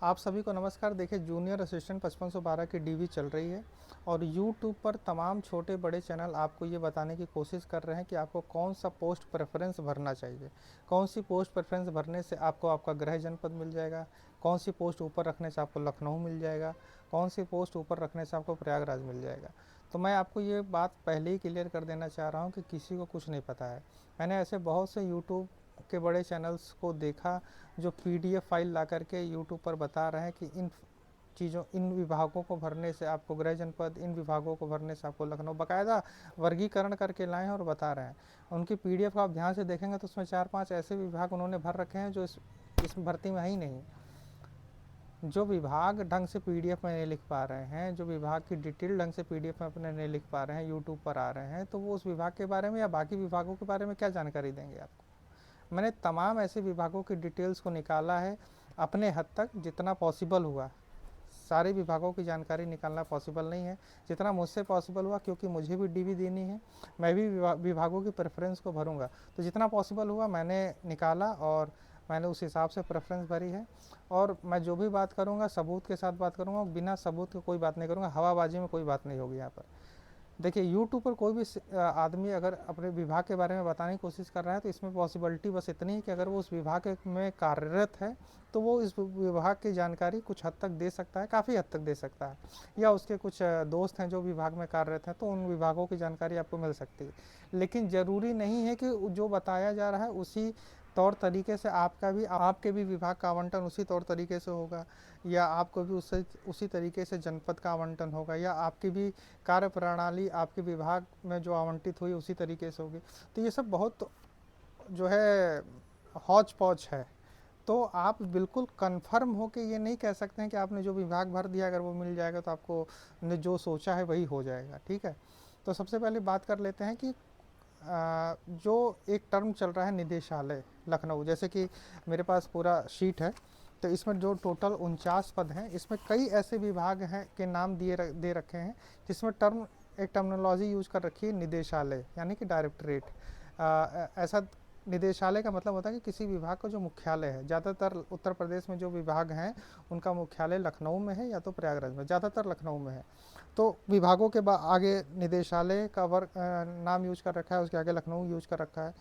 आप सभी को नमस्कार। देखिए, जूनियर असिस्टेंट 5512 की डीवी चल रही है और यूट्यूब पर तमाम छोटे बड़े चैनल आपको ये बताने की कोशिश कर रहे हैं कि आपको कौन सा पोस्ट प्रेफरेंस भरना चाहिए, कौन सी पोस्ट प्रेफरेंस भरने से आपको आपका गृह जनपद मिल जाएगा, कौन सी पोस्ट ऊपर रखने से आपको लखनऊ मिल जाएगा, कौन सी पोस्ट ऊपर रखने से आपको प्रयागराज मिल जाएगा। तो मैं आपको ये बात पहले ही क्लियर कर देना चाह रहा हूँ कि किसी को कुछ नहीं पता है। मैंने ऐसे बहुत से यूट्यूब के बड़े चैनल्स को देखा जो पीडीएफ फाइल ला करके यूट्यूब पर बता रहे हैं कि इन विभागों को भरने से आपको गृह जनपद, इन विभागों को भरने से आपको लखनऊ, बाकायदा वर्गीकरण करके लाए हैं और बता रहे हैं। उनकी पीडीएफ को आप ध्यान से देखेंगे तो उसमें 4-5 ऐसे विभाग उन्होंने भर रखे हैं जो इस भर्ती में है ही नहीं। जो विभाग ढंग से पीडीएफ में नहीं लिख पा रहे हैं, जो विभाग की डिटेल ढंग से पीडीएफ में अपने नहीं लिख पा रहे हैं, यूट्यूब पर आ रहे हैं, तो वो उस विभाग के बारे में या बाकी विभागों के बारे में क्या जानकारी देंगे आपको। मैंने तमाम ऐसे विभागों की डिटेल्स को निकाला है अपने हद तक, जितना पॉसिबल हुआ। सारे विभागों की जानकारी निकालना पॉसिबल नहीं है, जितना मुझसे पॉसिबल हुआ, क्योंकि मुझे भी डीवी देनी है, मैं भी विभागों की प्रेफरेंस को भरूंगा। तो जितना पॉसिबल हुआ मैंने निकाला और मैंने उस हिसाब से प्रेफरेंस भरी है। और मैं जो भी बात करूंगा सबूत के साथ बात करूंगा, बिना सबूत के कोई बात नहीं करूंगा, हवाबाजी में कोई बात नहीं होगी यहाँ पर। देखिए, यूट्यूब पर कोई भी आदमी अगर अपने विभाग के बारे में बताने की कोशिश कर रहा है तो इसमें पॉसिबिलिटी बस इतनी है कि अगर वो उस विभाग में कार्यरत है तो वो इस विभाग की जानकारी कुछ हद तक दे सकता है, काफ़ी हद तक दे सकता है, या उसके कुछ दोस्त हैं जो विभाग में कार्यरत हैं तो उन विभागों की जानकारी आपको मिल सकती है। लेकिन ज़रूरी नहीं है कि जो बताया जा रहा है उसी तौर तरीके से आपके भी विभाग का आवंटन उसी तौर तरीके से होगा, या आपको भी उसी तरीके से जनपद का आवंटन होगा, या आपकी भी कार्य प्रणाली आपके विभाग में जो आवंटित हुई उसी तरीके से होगी। तो ये सब बहुत जो है हौच पौच है। तो आप बिल्कुल कंफर्म हो के ये नहीं कह सकते हैं कि आपने जो विभाग भर दिया अगर वो मिल जाएगा तो आपको ने जो सोचा है वही हो जाएगा। ठीक है, तो सबसे पहले बात कर लेते हैं कि जो एक टर्म चल रहा है निदेशालय लखनऊ, जैसे कि मेरे पास पूरा शीट है, तो इसमें जो टोटल 49 पद हैं, इसमें कई ऐसे विभाग हैं के नाम दे रखे हैं जिसमें एक टर्मिनोलॉजी यूज कर रखी है निदेशालय, यानी कि डायरेक्टरेट। ऐसा निदेशालय का मतलब होता है कि किसी विभाग का जो मुख्यालय है, ज़्यादातर उत्तर प्रदेश में जो विभाग हैं उनका मुख्यालय लखनऊ में है या तो प्रयागराज में, ज़्यादातर लखनऊ में है। तो विभागों के आगे निदेशालय का नाम यूज कर रखा है, उसके आगे लखनऊ यूज कर रखा है।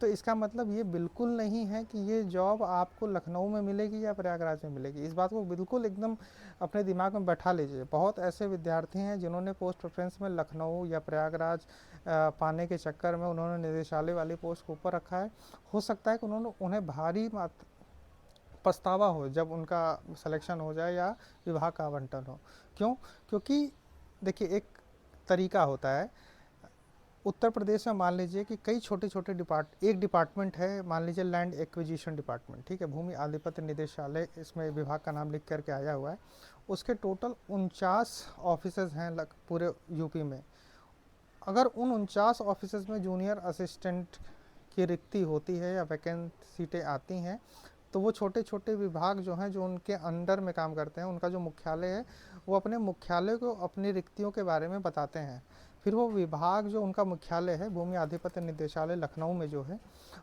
तो इसका मतलब ये बिल्कुल नहीं है कि ये जॉब आपको लखनऊ में मिलेगी या प्रयागराज में मिलेगी। इस बात को बिल्कुल एकदम अपने दिमाग में बैठा लीजिए। बहुत ऐसे विद्यार्थी हैं जिन्होंने पोस्ट प्रेफरेंस में लखनऊ या प्रयागराज पाने के चक्कर में उन्होंने निदेशालय वाली पोस्ट को ऊपर रखा है। हो सकता है कि उन्हें भारी पछतावा हो जब उनका सिलेक्शन हो जाए या विभाग का आवंटन हो। क्यों? क्योंकि देखिए, एक तरीका होता है। उत्तर प्रदेश में मान लीजिए कि कई छोटे छोटे एक डिपार्टमेंट है, मान लीजिए लैंड एक्विजिशन डिपार्टमेंट, ठीक है, भूमि आधिपत्य निदेशालय इसमें विभाग का नाम लिख करके आया हुआ है। उसके टोटल 49 ऑफिसर्स हैं पूरे यूपी में। अगर उन 49 ऑफिसर्स में जूनियर असिस्टेंट की रिक्ति होती है या वैकेंट सीटें आती हैं, तो वो छोटे छोटे विभाग जो हैं, जो उनके अंडर में काम करते हैं, उनका जो मुख्यालय है वो अपने मुख्यालय को अपनी रिक्तियों के बारे में बताते हैं। फिर वो विभाग जो उनका मुख्यालय है भूमि आधिपत्य निदेशालय लखनऊ में जो है,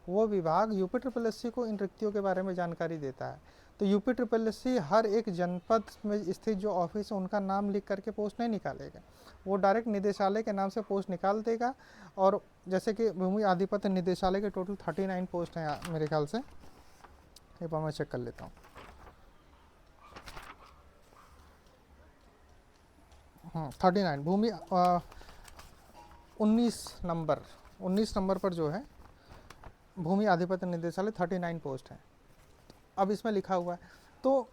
वो विभाग यूपी ट्रिपल एस सी को इन रिक्तियों के बारे में जानकारी देता है। तो यूपी ट्रिपल एस सी हर एक जनपद में स्थित जो ऑफिस है उनका नाम लिख करके पोस्ट नहीं निकालेगा, वो डायरेक्ट निदेशालय के नाम से पोस्ट निकाल देगा। और जैसे कि भूमि आधिपत्य निदेशालय के टोटल 39 पोस्ट हैं मेरे ख्याल से, एक बार मैं चेक कर लेता हूँ। 39 भूमि 19 नंबर पर जो है भूमि आधिपत्य निदेशालय 39 पोस्ट है। अब इसमें लिखा हुआ है तो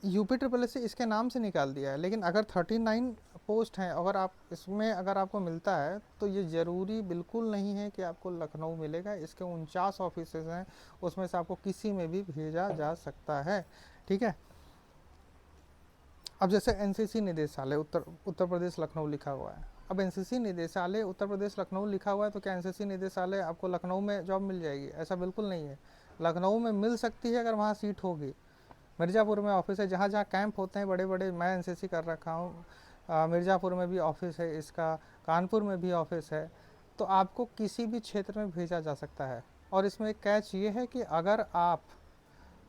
यूपी ट्रिपल एस इसके नाम से निकाल दिया है, लेकिन अगर 39 पोस्ट हैं, अगर आपको मिलता है तो ये ज़रूरी बिल्कुल नहीं है कि आपको लखनऊ मिलेगा। इसके 49 ऑफिसेज हैं, उसमें से आपको किसी में भी भेजा जा सकता है। ठीक है, अब जैसे एनसीसी निदेशालय उत्तर प्रदेश लखनऊ लिखा हुआ है। अब एनसीसी निदेशालय उत्तर प्रदेश लखनऊ लिखा हुआ है तो क्या एनसीसी निदेशालय आपको लखनऊ में जॉब मिल जाएगी? ऐसा बिल्कुल नहीं है। लखनऊ में मिल सकती है अगर वहाँ सीट होगी। मिर्ज़ापुर में ऑफिस है, जहाँ जहाँ कैंप होते हैं बड़े बड़े, मैं एनसीसी कर रखा हूँ, मिर्ज़ापुर में भी ऑफिस है इसका, कानपुर में भी ऑफिस है। तो आपको किसी भी क्षेत्र में भेजा जा सकता है। और इसमें एक कैच ये है कि अगर आप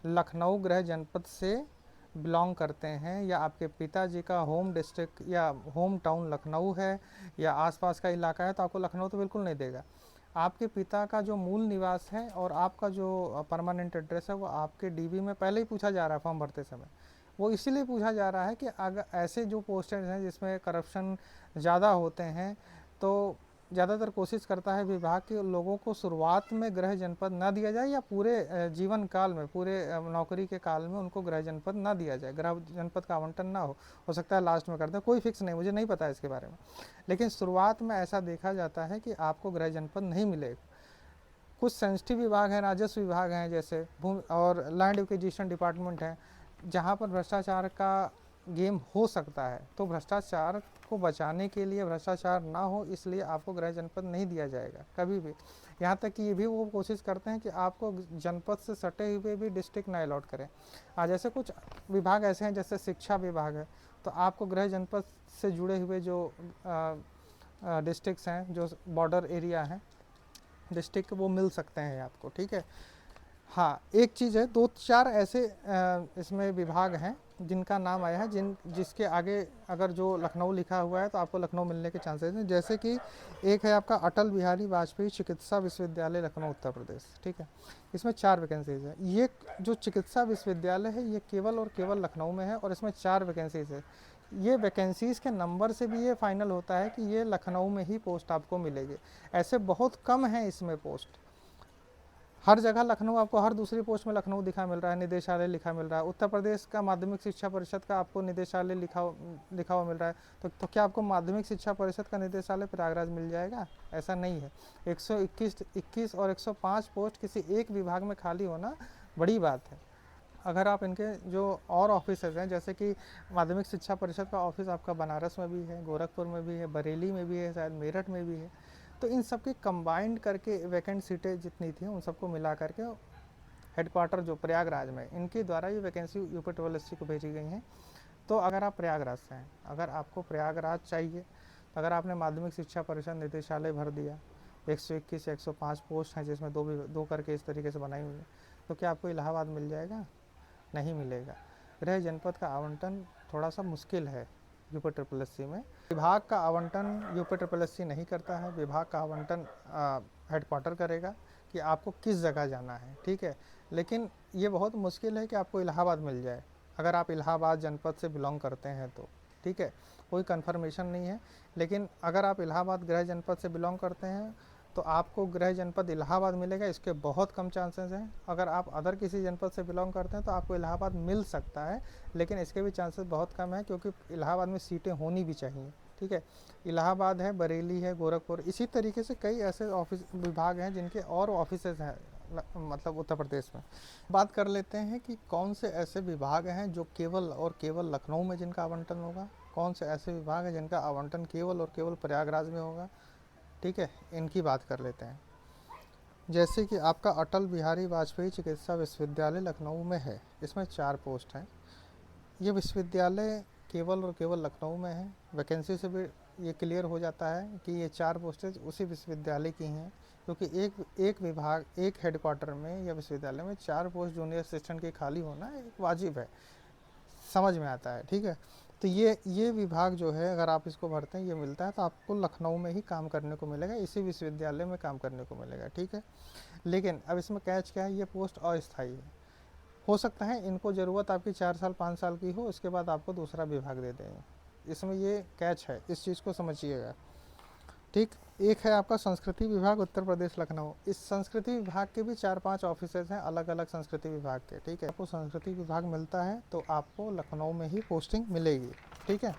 लखनऊ गृह जनपद से बिलोंग करते हैं या आपके पिताजी का होम डिस्ट्रिक्ट या होम टाउन लखनऊ है या आसपास का इलाका है, तो आपको लखनऊ तो बिल्कुल नहीं देगा। आपके पिता का जो मूल निवास है और आपका जो परमानेंट एड्रेस है वो आपके डीबी में पहले ही पूछा जा रहा है फॉर्म भरते समय। वो इसीलिए पूछा जा रहा है कि अगर ऐसे जो पोस्टेज हैं जिसमें करप्शन ज़्यादा होते हैं, तो ज़्यादातर कोशिश करता है विभाग के लोगों को शुरुआत में गृह जनपद ना दिया जाए या पूरे जीवन काल में, पूरे नौकरी के काल में उनको गृह जनपद ना दिया जाए, गृह जनपद का आवंटन ना हो सकता है लास्ट में कर दे, कोई फिक्स नहीं, मुझे नहीं पता है इसके बारे में। लेकिन शुरुआत में ऐसा देखा जाता है कि आपको गृह जनपद नहीं मिलेगा। कुछ सेंसिटिव विभाग हैं, राजस्व विभाग हैं जैसे भूमि और लैंड एक्विजिशन डिपार्टमेंट है, जहाँ पर भ्रष्टाचार का गेम हो सकता है। तो भ्रष्टाचार को बचाने के लिए, भ्रष्टाचार ना हो इसलिए आपको गृह जनपद नहीं दिया जाएगा कभी भी। यहाँ तक कि ये भी वो कोशिश करते हैं कि आपको जनपद से सटे हुए भी डिस्ट्रिक्ट ना अलॉट करें। आज ऐसे कुछ विभाग ऐसे हैं जैसे शिक्षा विभाग है, तो आपको गृह जनपद से जुड़े हुए जो डिस्ट्रिक्ट्स हैं, जो बॉर्डर एरिया हैं डिस्ट्रिक्ट, वो मिल सकते हैं आपको, ठीक है। हाँ, एक चीज़ है, 2-4 ऐसे इसमें विभाग हैं जिनका नाम आया है, जिसके आगे अगर जो लखनऊ लिखा हुआ है तो आपको लखनऊ मिलने के चांसेस हैं। जैसे कि एक है आपका अटल बिहारी वाजपेयी चिकित्सा विश्वविद्यालय लखनऊ उत्तर प्रदेश, ठीक है। इसमें 4 वैकेंसीज है। ये जो चिकित्सा विश्वविद्यालय है ये केवल और केवल लखनऊ में है और इसमें 4 वैकेंसीज है। ये वैकेंसीज़ के नंबर से भी ये फाइनल होता है कि ये लखनऊ में ही पोस्ट आपको मिलेगी। ऐसे बहुत कम हैं इसमें पोस्ट, हर जगह लखनऊ, आपको हर दूसरी पोस्ट में लखनऊ दिखा मिल रहा है, निदेशालय लिखा मिल रहा है। उत्तर प्रदेश का माध्यमिक शिक्षा परिषद का आपको निदेशालय लिखा हुआ मिल रहा है, तो क्या आपको माध्यमिक शिक्षा परिषद का निदेशालय प्रयागराज मिल जाएगा? ऐसा नहीं है। 121 और 105 पोस्ट किसी एक विभाग में खाली होना बड़ी बात है। अगर आप इनके जो और ऑफिस हैं, जैसे कि माध्यमिक शिक्षा परिषद का ऑफिस आपका बनारस में भी है, गोरखपुर में भी है, बरेली में भी है, शायद मेरठ में भी है, तो इन सब की कंबाइंड करके वैकेंट सीटें जितनी थी उन सबको मिला करके हेडक्वार्टर जो प्रयागराज में, इनके द्वारा ये वैकेंसी यूपी ट्रिपल को भेजी गई हैं। तो अगर आप प्रयागराज से हैं, अगर आपको प्रयागराज चाहिए, अगर आपने माध्यमिक शिक्षा परिषद निदेशालय भर दिया, 121 या 105 पोस्ट हैं जिसमें दो करके इस तरीके से बनाई हुई है, तो क्या आपको इलाहाबाद मिल जाएगा? नहीं मिलेगा। गृह जनपद का आवंटन थोड़ा सा मुश्किल है यूपी ट्रिपल में। विभाग का आवंटन यूपी ट्रिपल नहीं करता है, विभाग का आवंटन हेडक्वार्टर करेगा कि आपको किस जगह जाना है, ठीक है। लेकिन ये बहुत मुश्किल है कि आपको इलाहाबाद मिल जाए, अगर आप इलाहाबाद जनपद से बिलोंग करते हैं तो, ठीक है। कोई कन्फर्मेशन नहीं है, लेकिन अगर आप इलाहाबाद गृह जनपद से बिलोंग करते हैं तो आपको गृह जनपद इलाहाबाद मिलेगा, इसके बहुत कम चांसेस हैं। अगर आप अदर किसी जनपद से बिलोंग करते हैं तो आपको इलाहाबाद मिल सकता है, लेकिन इसके भी चांसेस बहुत कम है, क्योंकि इलाहाबाद में सीटें होनी भी चाहिए, ठीक है। इलाहाबाद है, बरेली है, गोरखपुर, इसी तरीके से कई ऐसे ऑफिस विभाग हैं जिनके और ऑफिसेज हैं मतलब उत्तर प्रदेश में। बात कर लेते हैं कि कौन से ऐसे विभाग हैं जो केवल और केवल लखनऊ में जिनका आवंटन होगा, कौन से ऐसे विभाग हैं जिनका आवंटन केवल और केवल प्रयागराज में होगा, ठीक है। इनकी बात कर लेते हैं। जैसे कि आपका अटल बिहारी वाजपेयी चिकित्सा विश्वविद्यालय लखनऊ में है, इसमें 4 पोस्ट हैं। ये विश्वविद्यालय केवल और केवल लखनऊ में है। वैकेंसी से भी ये क्लियर हो जाता है कि ये 4 पोस्टेज उसी विश्वविद्यालय की हैं, क्योंकि एक विभाग, एक हेडक्वार्टर में या विश्वविद्यालय में 4 पोस्ट जूनियर असिस्टेंट की खाली होना एक वाजिब है, समझ में आता है, ठीक है। तो ये विभाग जो है, अगर आप इसको भरते हैं, ये मिलता है तो आपको लखनऊ में ही काम करने को मिलेगा, इसी विश्वविद्यालय में काम करने को मिलेगा, ठीक है। लेकिन अब इसमें कैच क्या है, ये पोस्ट अस्थायी है। हो सकता है इनको ज़रूरत आपकी 4 साल 5 साल की हो, इसके बाद आपको दूसरा विभाग दे देंगे, इसमें ये कैच है, इस चीज़ को समझिएगा, ठीक। एक है आपका संस्कृति विभाग उत्तर प्रदेश लखनऊ। इस संस्कृति विभाग के भी 4-5 ऑफिसेज हैं अलग अलग संस्कृति विभाग के, ठीक है। आपको संस्कृति विभाग मिलता है तो आपको लखनऊ में ही पोस्टिंग मिलेगी, ठीक है।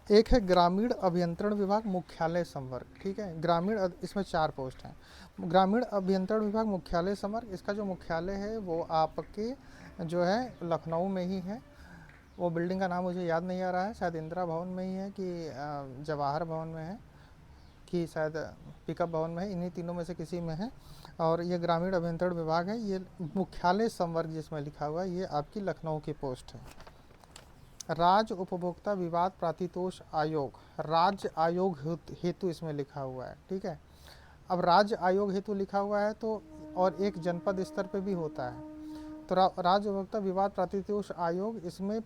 एक है ग्रामीण अभियंत्रण विभाग मुख्यालय संवर्ग, ठीक है। ग्रामीण, इसमें 4 पोस्ट हैं। ग्रामीण अभियंत्रण विभाग मुख्यालय संवर्ग, इसका जो मुख्यालय है वो आपके जो है लखनऊ में ही है। वो बिल्डिंग का नाम मुझे याद नहीं आ रहा है, शायद इंदिरा भवन में ही है कि जवाहर भवन में है कि शायद पिकअप भवन में है, इन्हीं तीनों में से किसी में है। और ये ग्रामीण अभियंत्रण विभाग है, ये मुख्यालय संवर्ग जिसमें लिखा हुआ है, ये आपकी लखनऊ की पोस्ट है। राज्य उपभोक्ता विवाद प्रातितोष आयोग, राज्य आयोग हेतु इसमें लिखा हुआ है, ठीक है। अब राज्य आयोग हेतु लिखा हुआ है तो और एक जनपद स्तर पे भी होता है। तो राज्य उपभोक्ता विवाद प्राधितोष आयोग, इसमें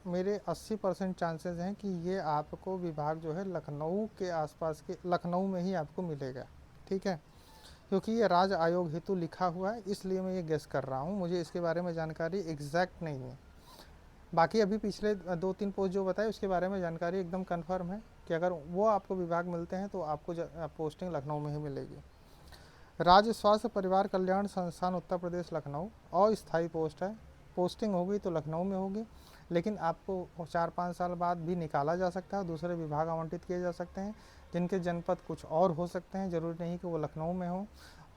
मेरे 80% चांसेस हैं कि ये आपको विभाग जो है लखनऊ के आसपास के, लखनऊ में ही आपको मिलेगा। ठीक है, क्योंकि ये राज्य आयोग हेतु लिखा हुआ है, इसलिए मैं ये गेस कर रहा हूँ, मुझे इसके बारे में जानकारी एग्जैक्ट नहीं है। बाकी अभी पिछले 2-3 पोस्ट जो बताए उसके बारे में जानकारी एकदम कन्फर्म है कि अगर वो आपको विभाग मिलते हैं तो आपको पोस्टिंग लखनऊ में ही मिलेगी। राज्य स्वास्थ्य परिवार कल्याण संस्थान उत्तर प्रदेश लखनऊ, अस्थायी पोस्ट है, पोस्टिंग होगी तो लखनऊ में होगी, लेकिन आपको 4-5 साल बाद भी निकाला जा सकता है, दूसरे विभाग आवंटित किए जा सकते हैं जिनके जनपद कुछ और हो सकते हैं, ज़रूरी नहीं कि वो लखनऊ में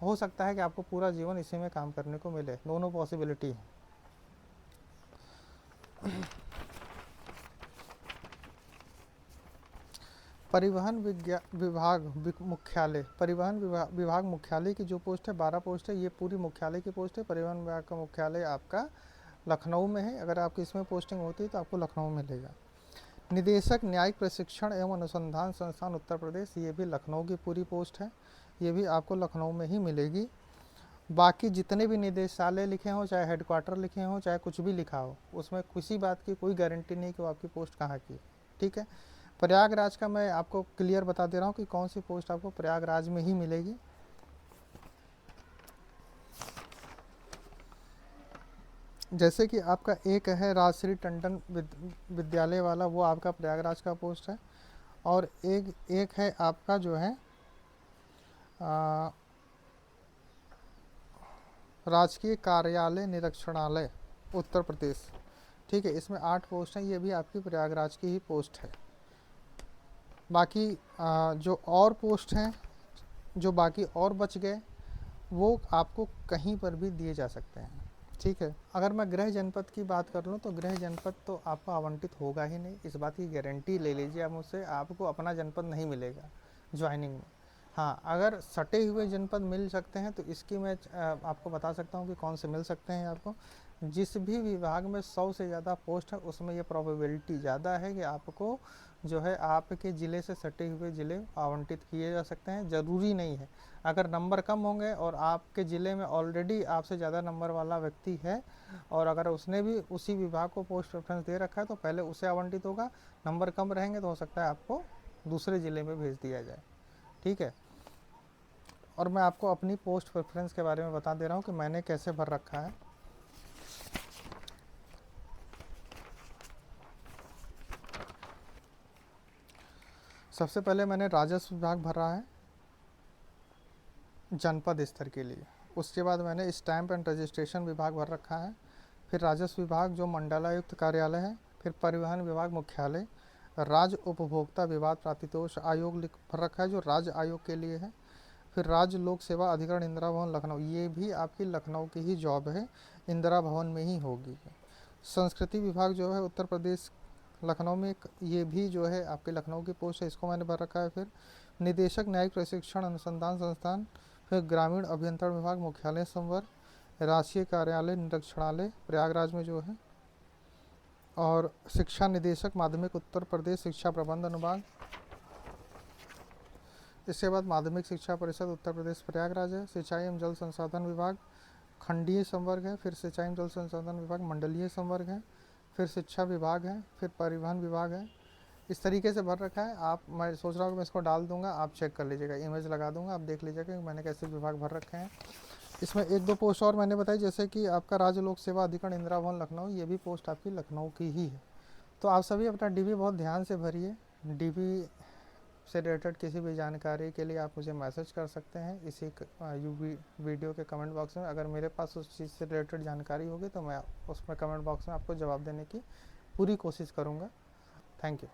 हो सकता है कि आपको पूरा जीवन इसी में काम करने को मिले, दोनों पॉसिबिलिटी है। परिवहन विभाग मुख्यालय, परिवहन विभाग मुख्यालय की जो पोस्ट है 12 पोस्ट है, ये पूरी मुख्यालय की पोस्ट है। परिवहन विभाग का मुख्यालय आपका लखनऊ में है, अगर आपकी इसमें पोस्टिंग होती है तो आपको लखनऊ मिलेगा। निदेशक न्यायिक प्रशिक्षण एवं अनुसंधान संस्थान उत्तर प्रदेश, ये भी लखनऊ की पूरी पोस्ट है, ये भी आपको लखनऊ में ही मिलेगी। बाकी जितने भी निदेशालय लिखे हों, चाहे हेडक्वार्टर लिखे हों, चाहे कुछ भी लिखा हो, उसमें किसी बात की कोई गारंटी नहीं कि वो आपकी पोस्ट कहाँ की। ठीक है, प्रयागराज का मैं आपको क्लियर बता दे रहा हूँ कि कौन सी पोस्ट आपको प्रयागराज में ही मिलेगी। जैसे कि आपका एक है राजश्री टंडन विद्यालय वाला, वो आपका प्रयागराज का पोस्ट है, और एक है आपका जो है राजकीय कार्यालय निरीक्षणालय उत्तर प्रदेश। ठीक है, इसमें 8 पोस्ट हैं, ये भी आपकी प्रयागराज की ही पोस्ट है। बाकी जो और पोस्ट हैं, जो बाकी और बच गए, वो आपको कहीं पर भी दिए जा सकते हैं। ठीक है, अगर मैं गृह जनपद की बात कर लूँ तो गृह जनपद तो आपको आवंटित होगा ही नहीं, इस बात की गारंटी ले लीजिए आप मुझसे, आपको अपना जनपद नहीं मिलेगा ज्वाइनिंग में। हाँ, अगर सटे हुए जनपद मिल सकते हैं तो इसकी मैं आपको बता सकता हूँ कि कौन से मिल सकते हैं आपको। जिस भी विभाग में 100 से ज़्यादा पोस्ट है उसमें ये प्रोबेबिलिटी ज़्यादा है कि आपको जो है आपके ज़िले से सटे हुए ज़िले आवंटित किए जा सकते हैं। ज़रूरी नहीं है, अगर नंबर कम होंगे और आपके ज़िले में ऑलरेडी आपसे ज़्यादा नंबर वाला व्यक्ति है और अगर उसने भी उसी विभाग को पोस्ट प्रेफरेंस दे रखा है तो पहले उसे आवंटित होगा, नंबर कम रहेंगे तो हो सकता है आपको दूसरे ज़िले में भेज दिया जाए। ठीक है, और मैं आपको अपनी पोस्ट प्रेफरेंस के बारे में बता दे रहा हूँ कि मैंने कैसे भर रखा है। सबसे पहले मैंने राजस्व विभाग भरा है जनपद स्तर के लिए, उसके बाद मैंने स्टैंप एंड रजिस्ट्रेशन विभाग भर रखा है, फिर राजस्व विभाग जो मंडलायुक्त कार्यालय है, फिर परिवहन विभाग मुख्यालय, राज्य उपभोक्ता विवाद प्राधितोष आयोग भर रखा है जो राज्य आयोग के लिए है, फिर राज्य लोक सेवा अधिकरण इंदिरा भवन लखनऊ, ये भी आपकी लखनऊ की ही जॉब है, इंदिरा भवन में ही होगी। संस्कृति विभाग जो है उत्तर प्रदेश लखनऊ में, ये भी जो है आपके लखनऊ की पोस्ट है, इसको मैंने भर रखा है। फिर निदेशक न्यायिक प्रशिक्षण अनुसंधान संस्थान, फिर ग्रामीण अभियंत्रण विभाग मुख्यालय संवर, राष्ट्रीय कार्यालय निरीक्षणालय प्रयागराज में जो है, और शिक्षा निदेशक माध्यमिक उत्तर प्रदेश शिक्षा प्रबंधन विभाग, इसके बाद माध्यमिक शिक्षा परिषद उत्तर प्रदेश प्रयागराज है, सिंचाई एवं जल संसाधन विभाग खंडीय संवर्ग है, फिर सिंचाई एवं जल संसाधन विभाग मंडलीय संवर्ग है, फिर शिक्षा विभाग है, फिर परिवहन विभाग है। इस तरीके से भर रखा है। आप, मैं सोच रहा हूँ कि मैं इसको डाल दूंगा, आप चेक कर लीजिएगा, इमेज लगा दूंगा, आप देख लीजिएगा कि मैंने कैसे विभाग भर रखे हैं। इसमें 1-2 पोस्ट और मैंने बताई, जैसे कि आपका राज्य लोक सेवा अधिकरण इंदिरा भवन लखनऊ, ये भी पोस्ट आपकी लखनऊ की ही है। तो आप सभी अपना डीबी बहुत ध्यान से भरिए। डीबी से रिलेटेड किसी भी जानकारी के लिए आप मुझे मैसेज कर सकते हैं इसी वीडियो के कमेंट बॉक्स में। अगर मेरे पास उस चीज़ से रिलेटेड जानकारी होगी तो मैं उसमें कमेंट बॉक्स में आपको जवाब देने की पूरी कोशिश करूँगा। Thank you.